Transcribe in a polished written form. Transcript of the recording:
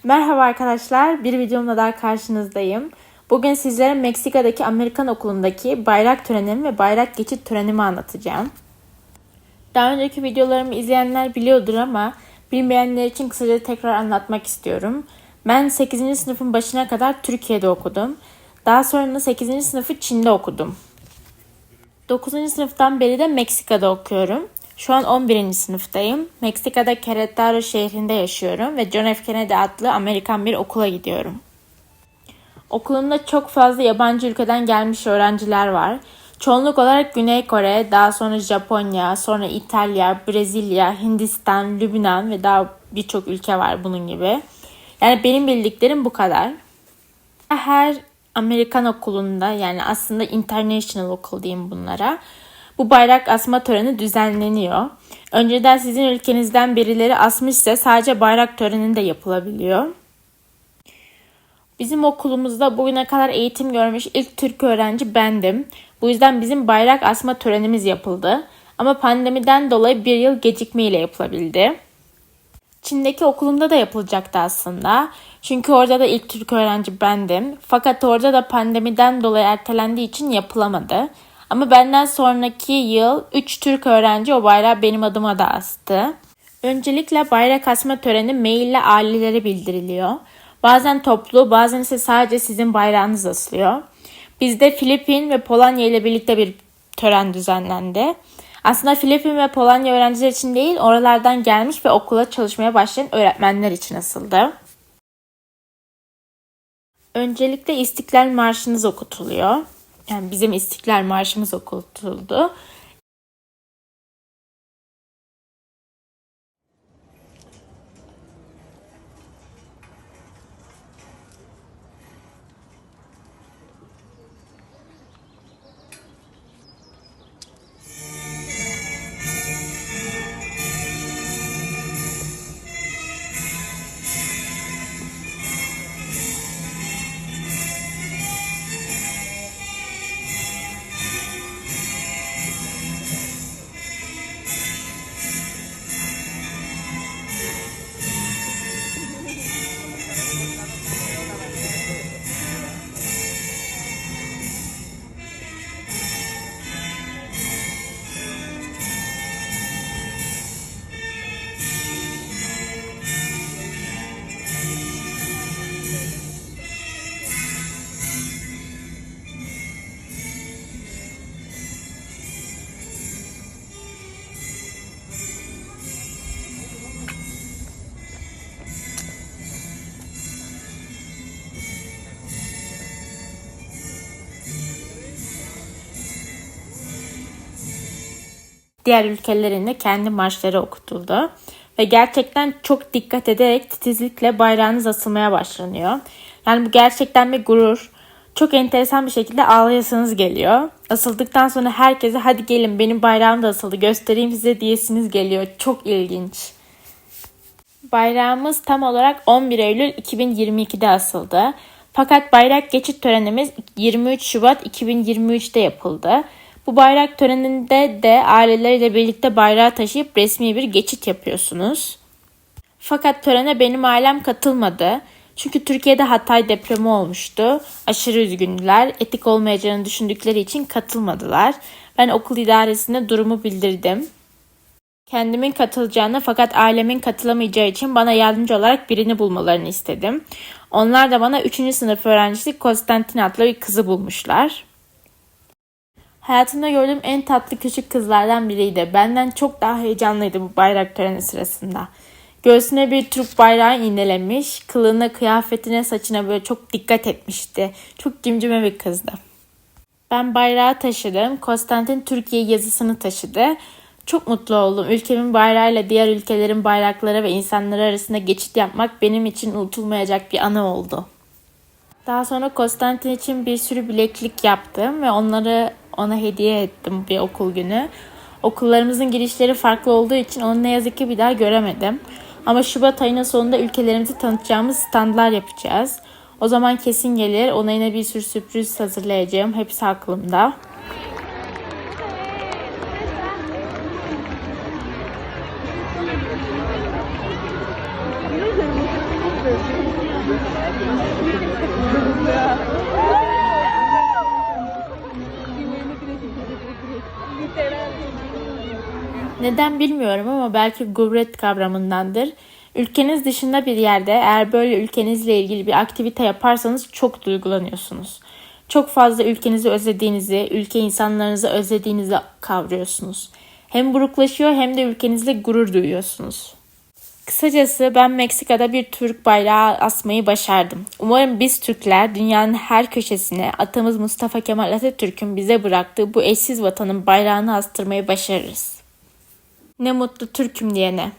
Merhaba arkadaşlar, bir videomla daha karşınızdayım. Bugün sizlere Meksika'daki Amerikan Okulu'ndaki bayrak törenimi ve bayrak geçit törenimi anlatacağım. Daha önceki videolarımı izleyenler biliyordur ama bilmeyenler için kısaca tekrar anlatmak istiyorum. Ben 8. sınıfın başına kadar Türkiye'de okudum. Daha sonra da 8. sınıfı Çin'de okudum. 9. sınıftan beri de Meksika'da okuyorum. Şu an 11. sınıftayım. Meksika'da Querétaro şehrinde yaşıyorum ve John F. Kennedy adlı Amerikan bir okula gidiyorum. Okulumda çok fazla yabancı ülkeden gelmiş öğrenciler var. Çoğunluk olarak Güney Kore, daha sonra Japonya, sonra İtalya, Brezilya, Hindistan, Lübnan ve daha birçok ülke var bunun gibi. Yani benim bildiklerim bu kadar. Her Amerikan okulunda, yani aslında international okul diyeyim bunlara, bu bayrak asma töreni düzenleniyor. Önceden sizin ülkenizden birileri asmışsa sadece bayrak töreninde yapılabiliyor. Bizim okulumuzda bugüne kadar eğitim görmüş ilk Türk öğrenci bendim. Bu yüzden bizim bayrak asma törenimiz yapıldı. Ama pandemiden dolayı bir yıl gecikmeyle yapılabildi. Çin'deki okulumda da yapılacaktı aslında. Çünkü orada da ilk Türk öğrenci bendim. Fakat orada da pandemiden dolayı ertelendiği için yapılamadı. Ama benden sonraki yıl 3 Türk öğrenci o bayrağı benim adıma da astı. Öncelikle bayrak asma töreni maille ailelere bildiriliyor. Bazen toplu, bazen ise sadece sizin bayrağınız asılıyor. Bizde Filipin ve Polonya ile birlikte bir tören düzenlendi. Aslında Filipin ve Polonya öğrenciler için değil, oralardan gelmiş ve okula çalışmaya başlayan öğretmenler için asıldı. Öncelikle İstiklal Marşınız okutuluyor. Yani bizim İstiklal Marşımız okutuldu. Diğer ülkelerin de kendi marşları okutuldu. Ve gerçekten çok dikkat ederek titizlikle bayrağınız asılmaya başlanıyor. Yani bu gerçekten bir gurur. Çok enteresan bir şekilde ağlayasınız geliyor. Asıldıktan sonra herkese hadi gelin benim bayrağım da asıldı göstereyim size diyesiniz geliyor. Çok ilginç. Bayrağımız tam olarak 11 Eylül 2022'de asıldı. Fakat bayrak geçit törenimiz 23 Şubat 2023'te yapıldı. Bu bayrak töreninde de aileleriyle birlikte bayrağı taşıyıp resmi bir geçit yapıyorsunuz. Fakat törene benim ailem katılmadı. Çünkü Türkiye'de Hatay depremi olmuştu. Aşırı üzgündüler. Etik olmayacağını düşündükleri için katılmadılar. Ben okul idaresine durumu bildirdim. Kendimin katılacağını fakat ailemin katılamayacağı için bana yardımcı olarak birini bulmalarını istedim. Onlar da bana 3. sınıf öğrencisi Konstantin adlı bir kızı bulmuşlar. Hayatımda gördüğüm en tatlı küçük kızlardan biriydi. Benden çok daha heyecanlıydı bu bayrak töreni sırasında. Göğsüne bir Türk bayrağı iğnelemiş, kılığına, kıyafetine, saçına böyle çok dikkat etmişti. Çok cimcime bir kızdı. Ben bayrağı taşıdım. Konstantin Türkiye yazısını taşıdı. Çok mutlu oldum. Ülkemin bayrağıyla diğer ülkelerin bayrakları ve insanları arasında geçit yapmak benim için unutulmayacak bir anı oldu. Daha sonra Konstantin için bir sürü bileklik yaptım ve onları ona hediye ettim bir okul günü. Okullarımızın girişleri farklı olduğu için onu ne yazık ki bir daha göremedim. Ama Şubat ayının sonunda ülkelerimizi tanıtacağımız standlar yapacağız. O zaman kesin gelir. Ona yine bir sürü sürpriz hazırlayacağım. Hepsi aklımda. Neden bilmiyorum ama belki gurbet kavramındandır. Ülkeniz dışında bir yerde eğer böyle ülkenizle ilgili bir aktivite yaparsanız çok duygulanıyorsunuz. Çok fazla ülkenizi özlediğinizi, ülke insanlarınızı özlediğinizi kavruyorsunuz. Hem buruklaşıyor hem de ülkenizle gurur duyuyorsunuz. Kısacası ben Meksika'da bir Türk bayrağı asmayı başardım. Umarım biz Türkler dünyanın her köşesine atamız Mustafa Kemal Atatürk'ün bize bıraktığı bu eşsiz vatanın bayrağını astırmayı başarırız. Ne mutlu Türk'üm diyene.